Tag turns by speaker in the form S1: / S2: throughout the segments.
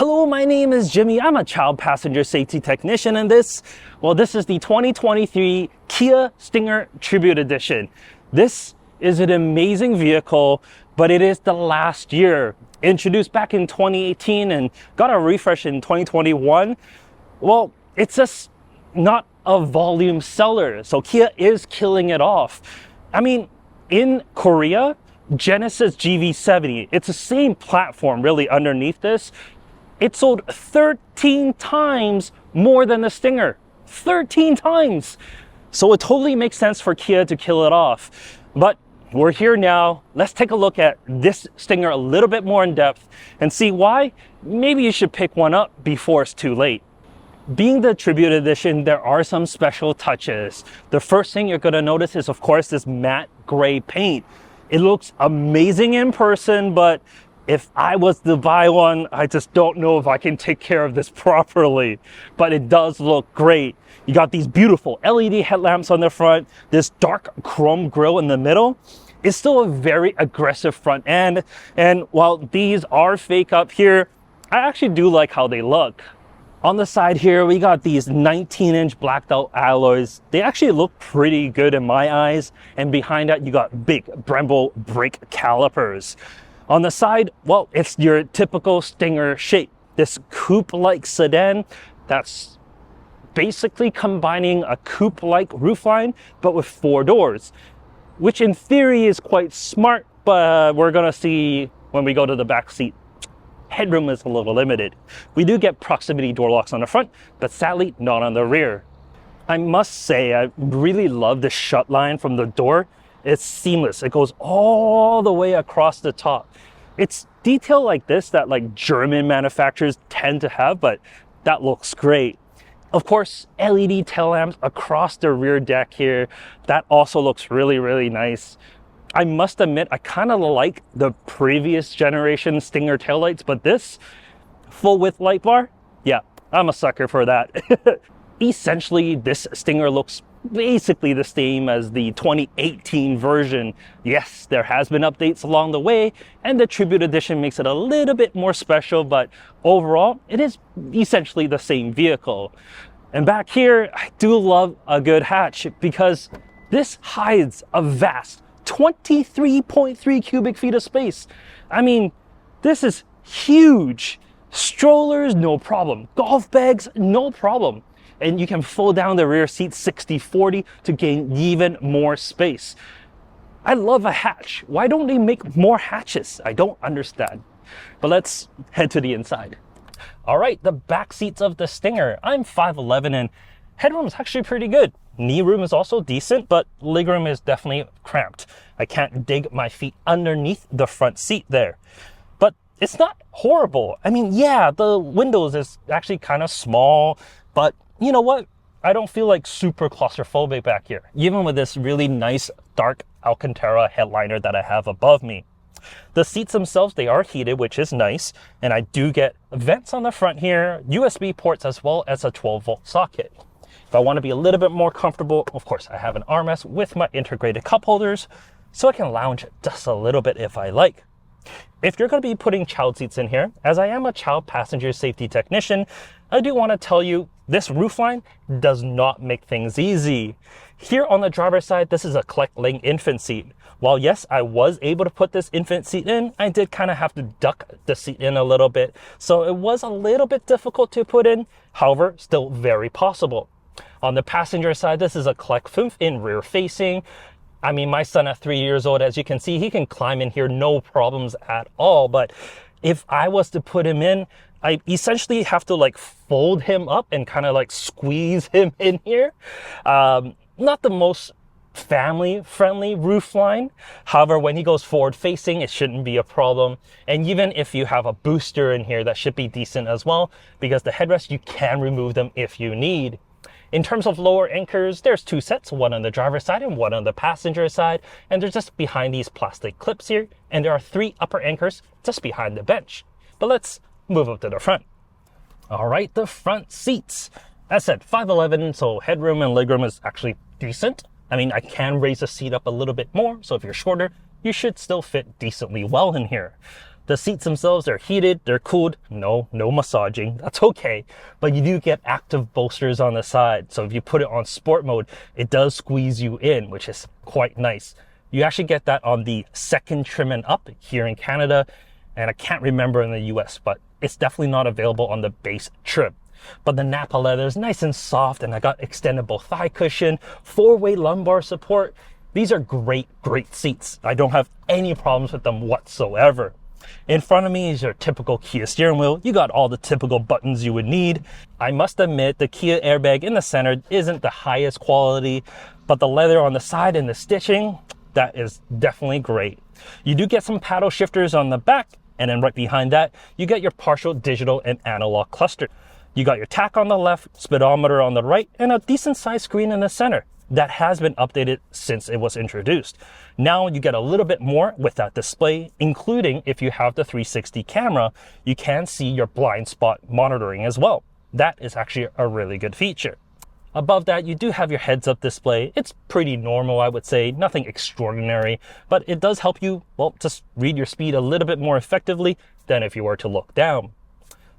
S1: Hello, my name is Jimmy. I'm a child passenger safety technician, and this is the 2023 Kia Stinger Tribute Edition. This is an amazing vehicle, but it is the last year. Introduced back in 2018 and got a refresh in 2021. Well, it's just not a volume seller, so Kia is killing it off. I mean, in Korea, Genesis GV70, it's the same platform really underneath this. It sold 13 times more than the Stinger. 13 times! So it totally makes sense for Kia to kill it off. But we're here now. Let's take a look at this Stinger a little bit more in depth and see why maybe you should pick one up before it's too late. Being the Tribute Edition, there are some special touches. The first thing you're going to notice is, of course, this matte gray paint. It looks amazing in person, but if I was to buy one, I just don't know if I can take care of this properly. But it does look great. You got these beautiful LED headlamps on the front, this dark chrome grille in the middle. It's still a very aggressive front end. And while these are fake up here, I actually do like how they look. On the side here, we got these 19-inch blacked out alloys. They actually look pretty good in my eyes. And behind that, you got big Brembo brake calipers. On the side, well, it's your typical Stinger shape. This coupe-like sedan that's basically combining a coupe-like roofline, but with 4 doors, which in theory is quite smart, but we're gonna see when we go to the back seat. Headroom is a little limited. We do get proximity door locks on the front, but sadly not on the rear. I must say, I really love the shut line from the door. It's seamless. It goes all the way across the top. It's detail like this that like German manufacturers tend to have, but that looks great. Of course, LED tail lamps across the rear deck here. That also looks really, really nice. I must admit, I kind of like the previous generation Stinger taillights, but this full width light bar, yeah, I'm a sucker for that. Essentially, this Stinger looks basically the same as the 2018 version. Yes, there has been updates along the way, and the Tribute Edition makes it a little bit more special, but overall, it is essentially the same vehicle. And back here, I do love a good hatch because this hides a vast 23.3 cubic feet of space. I mean, this is huge. Strollers, no problem. Golf bags, no problem. And you can fold down the rear seat 60-40 to gain even more space. I love a hatch. Why don't they make more hatches? I don't understand. But let's head to the inside. All right, the back seats of the Stinger. I'm 5'11", and headroom is actually pretty good. Knee room is also decent, but legroom is definitely cramped. I can't dig my feet underneath the front seat there. But it's not horrible. I mean, yeah, the windows is actually kind of small, but you know what? I don't feel like super claustrophobic back here, even with this really nice dark Alcantara headliner that I have above me. The seats themselves, they are heated, which is nice, and I do get vents on the front here, USB ports, as well as a 12-volt socket. If I want to be a little bit more comfortable, of course, I have an armrest with my integrated cup holders, so I can lounge just a little bit if I like. If you're going to be putting child seats in here, as I am a child passenger safety technician, I do want to tell you this roofline does not make things easy. Here on the driver's side, this is a collect lane infant seat. While yes, I was able to put this infant seat in, I did kind of have to duck the seat in a little bit. So it was a little bit difficult to put in, however, still very possible. On the passenger side, this is a collect foof in rear facing. I mean, my son at 3 years old, as you can see, he can climb in here no problems at all. But if I was to put him in, I essentially have to like fold him up and kind of like squeeze him in here. Not the most family-friendly roofline. However, when he goes forward-facing, it shouldn't be a problem. And even if you have a booster in here, that should be decent as well, because the headrests, you can remove them if you need. In terms of lower anchors, there's 2 sets, one on the driver's side and one on the passenger side, and they're just behind these plastic clips here, and there are 3 upper anchors just behind the bench. But let's move up to the front. All right, the front seats. As said, 5'11", so headroom and legroom is actually decent. I mean, I can raise the seat up a little bit more, so if you're shorter, you should still fit decently well in here. The seats themselves are heated, they're cooled. No massaging, that's okay. But you do get active bolsters on the side. So if you put it on sport mode, it does squeeze you in, which is quite nice. You actually get that on the second trim and up here in Canada. And I can't remember in the US, but it's definitely not available on the base trim. But the Nappa leather is nice and soft, and I got extendable thigh cushion, 4-way lumbar support. These are great seats. I don't have any problems with them whatsoever. In front of me is your typical Kia steering wheel. You got all the typical buttons you would need. I must admit, the Kia airbag in the center isn't the highest quality, but the leather on the side and the stitching, that is definitely great. You do get some paddle shifters on the back, and then right behind that, you get your partial digital and analog cluster. You got your tach on the left, speedometer on the right, and a decent sized screen in the center that has been updated since it was introduced. Now you get a little bit more with that display, including if you have the 360 camera, you can see your blind spot monitoring as well. That is actually a really good feature. Above that, you do have your heads-up display. It's pretty normal, I would say, nothing extraordinary, but it does help you, well, just read your speed a little bit more effectively than if you were to look down.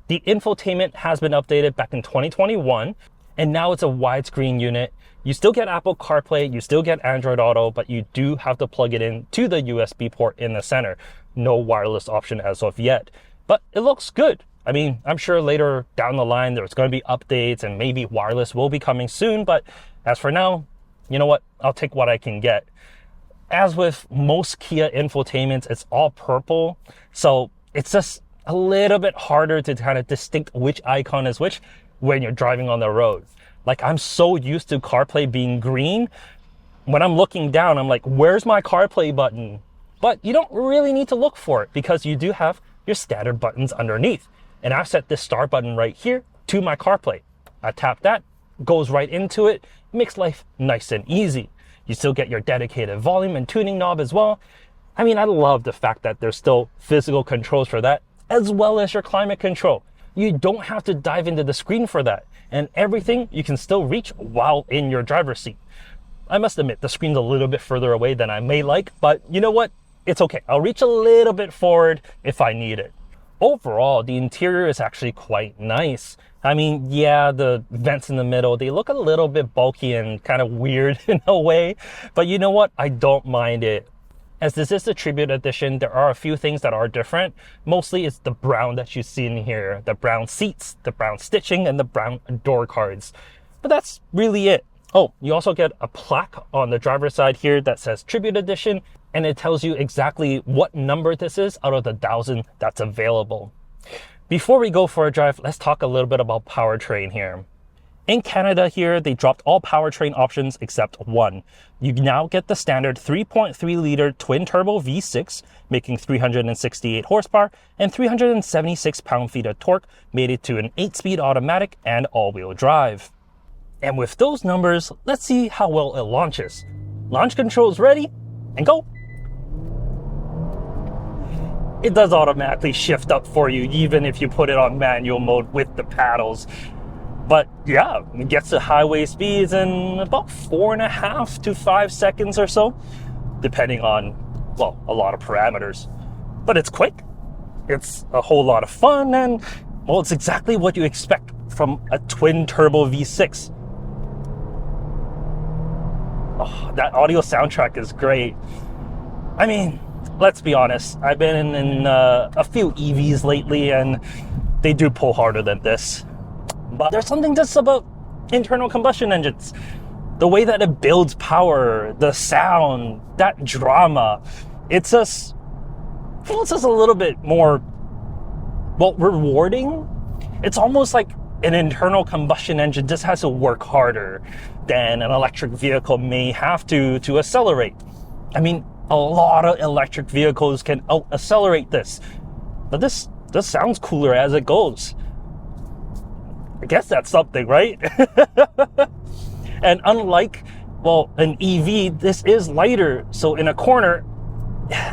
S1: The infotainment has been updated back in 2021, and now it's a widescreen unit. You still get Apple CarPlay, you still get Android Auto, but you do have to plug it in to the USB port in the center. No wireless option as of yet, but it looks good. I mean, I'm sure later down the line, there's going to be updates and maybe wireless will be coming soon, but as for now, you know what? I'll take what I can get. As with most Kia infotainments, it's all purple, so it's just a little bit harder to kind of distinct which icon is which when you're driving on the road. Like, I'm so used to CarPlay being green. When I'm looking down, I'm like, where's my CarPlay button? But you don't really need to look for it because you do have your standard buttons underneath. And I've set this start button right here to my CarPlay. I tap that, goes right into it, makes life nice and easy. You still get your dedicated volume and tuning knob as well. I mean, I love the fact that there's still physical controls for that, as well as your climate control. You don't have to dive into the screen for that, and everything you can still reach while in your driver's seat. I must admit, the screen's a little bit further away than I may like, but you know what? It's okay. I'll reach a little bit forward if I need it. Overall, the interior is actually quite nice. I mean, yeah, the vents in the middle, they look a little bit bulky and kind of weird in a way, but you know what? I don't mind it. As this is the Tribute Edition, there are a few things that are different. Mostly it's the brown that you see in here, the brown seats, the brown stitching, and the brown door cards. But that's really it. Oh, you also get a plaque on the driver's side here that says Tribute Edition, and it tells you exactly what number this is out of the 1,000 that's available. Before we go for a drive, let's talk a little bit about powertrain here. In Canada here, they dropped all powertrain options except one. You now get the standard 3.3 liter twin turbo V6, making 368 horsepower and 376 pound-feet of torque, made it to an 8-speed automatic and all-wheel drive. And with those numbers, let's see how well it launches. Launch controls ready, and go. It does automatically shift up for you, even if you put it on manual mode with the paddles. But yeah, it gets to highway speeds in about 4.5 to 5 seconds or so, depending on, well, a lot of parameters. But it's quick, it's a whole lot of fun, and, well, it's exactly what you expect from a twin turbo V6. Oh, that audio soundtrack is great. I mean, let's be honest, I've been in a few EVs lately, and they do pull harder than this. But there's something just about internal combustion engines. The way that it builds power, the sound, that drama, it feels just a little bit more, well, rewarding. It's almost like an internal combustion engine just has to work harder than an electric vehicle may have to accelerate. I mean, a lot of electric vehicles can out-accelerate this, but this sounds cooler as it goes. I guess that's something, right? And unlike, well, an EV, this is lighter. So in a corner,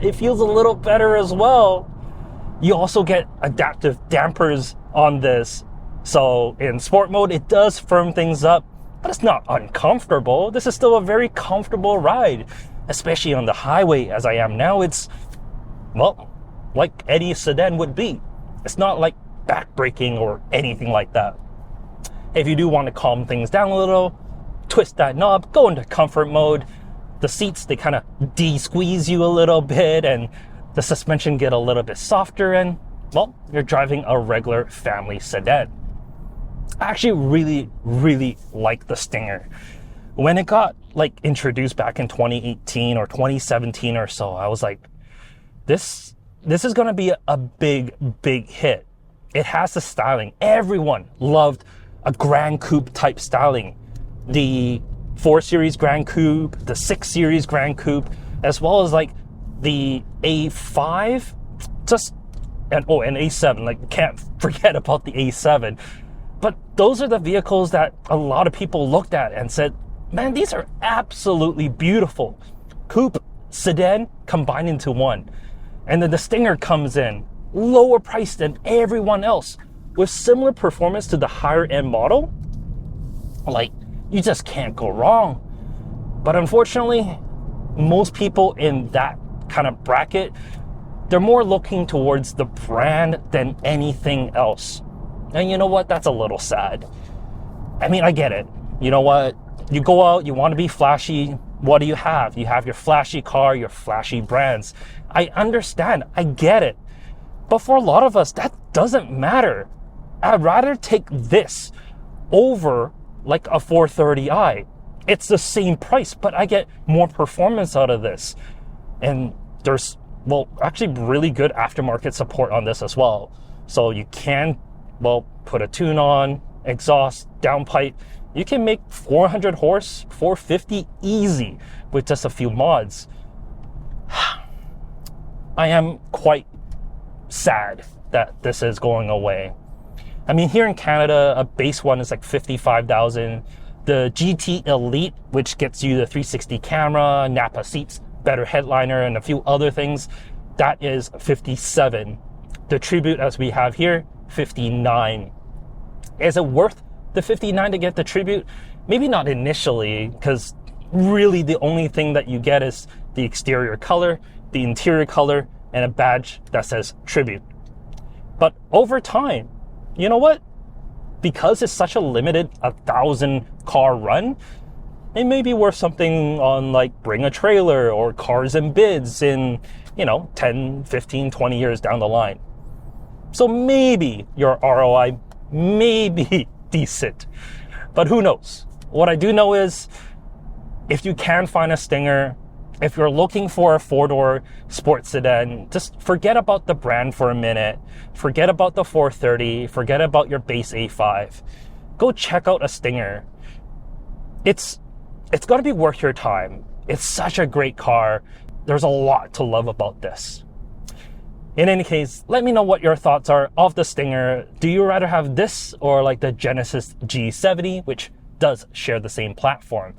S1: it feels a little better as well. You also get adaptive dampers on this. So in sport mode, it does firm things up, but it's not uncomfortable. This is still a very comfortable ride, especially on the highway as I am now. It's, well, like any sedan would be. It's not like backbreaking or anything like that. If you do want to calm things down a little, twist that knob, go into comfort mode. The seats, they kind of de-squeeze you a little bit, and the suspension get a little bit softer, and well, you're driving a regular family sedan. I actually really like the Stinger. When it got like introduced back in 2018 or 2017 or so, I was like, this is gonna be a big hit. It has the styling. Everyone loved a GranCoupe type styling. The 4 Series GranCoupe, the 6 Series GranCoupe, as well as like the A5, and A7, like can't forget about the A7. But those are the vehicles that a lot of people looked at and said, man, these are absolutely beautiful. Coupe, sedan combined into one. And then the Stinger comes in, lower price than everyone else, with similar performance to the higher end model. Like, you just can't go wrong. But unfortunately, most people in that kind of bracket, they're more looking towards the brand than anything else. And you know what? That's a little sad. I mean, I get it. You know what? You go out, you want to be flashy. What do you have? You have your flashy car, your flashy brands. I understand. I get it. But for a lot of us, that doesn't matter. I'd rather take this over like a 430i. It's the same price, but I get more performance out of this. And there's, well, actually really good aftermarket support on this as well. So you can, well, put a tune on, exhaust, downpipe. You can make 400 horse, 450 easy with just a few mods. I am quite sad that this is going away. I mean, here in Canada, a base one is like 55,000. The GT Elite, which gets you the 360 camera, Napa seats, better headliner, and a few other things, that is 57. The Tribute, as we have here, 59. Is it worth the 59 to get the Tribute? Maybe not initially, because really the only thing that you get is the exterior color, the interior color, and a badge that says Tribute. But over time, you know what? Because it's such a limited 1,000 car run, it may be worth something on like Bring a Trailer or Cars and Bids in, 10, 15, 20 years down the line. So maybe your ROI may be decent, but who knows? What I do know is if you can find a Stinger, if you're looking for a 4-door sports sedan, just forget about the brand for a minute. Forget about the 430. Forget about your base A5. Go check out a Stinger. It's got to be worth your time. It's such a great car. There's a lot to love about this. In any case, let me know what your thoughts are of the Stinger. Do you rather have this or like the Genesis G70, which does share the same platform?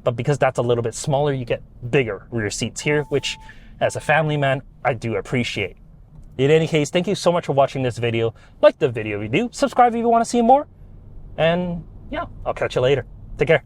S1: But because that's a little bit smaller, you get bigger rear seats here, which as a family man, I do appreciate. In any case, thank you so much for watching this video. Like the video if you do, subscribe if you want to see more. And yeah, I'll catch you later. Take care.